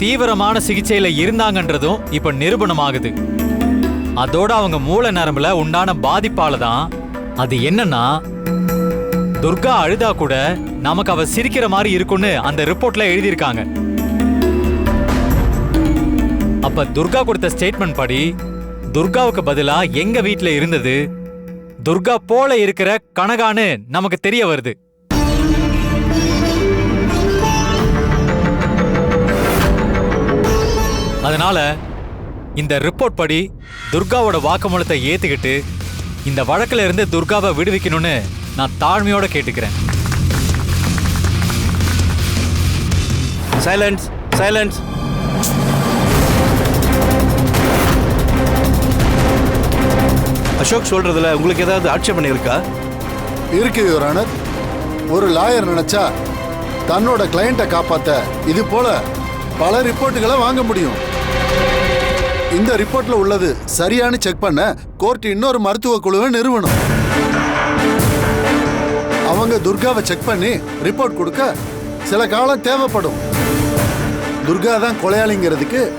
தீவிரமான சிகிச்சையில இருந்தாங்கன்றதும் இப்ப நிரூபணமாகுது. அதோட அவங்க மூளை நரம்புல உண்டான பாதிப்பால தான் அது என்னன்னா, துர்கா அழுதா கூட நமக்கு அவ சிரிக்கிற மாதிரி இருக்கும்னு அந்த ரிப்போர்ட்ல எழுதியிருக்காங்க. அப்ப துர்கா கொடுத்த ஸ்டேட்மெண்ட் படி துர்காவுக்கு பதிலா எங்க வீட்ல இருந்தது துர்கா போல இருக்கிற கனகான்னு நமக்கு தெரிய வருது. அதனால இந்த ரிப்போர்ட் படி துர்காவோட வாக்குமூலத்தை ஏத்துக்கிட்டு இந்த வழக்குல இருந்து துர்காவை விடுவிக்கணும்னு நான் தாழ்மையோட கேட்டுக்கிறேன். Silence, silence. அசோக் சொல்றதுல உங்களுக்கு ஏதாவது ஆட்சேபனை இருக்கா? இருக்கு யுவர் ஆனர். ஒரு லாயர் நினைச்சா தன்னோட கிளையண்ட்டை காப்பாத்த இது போல பல ரிப்போர்ட்டுகளை வாங்க முடியும். இந்த ரிப்போர்ட்ல உள்ளது சரியானு செக் பண்ண கோர்ட் இன்னொரு மருத்துவ குழுவை நிறுவனம். அவங்க துர்காவை செக் பண்ணி ரிப்போர்ட் கொடுக்க சில காலம் தேவைப்படும். துர்கா தான் கொலையாளிங்கிறதுக்கு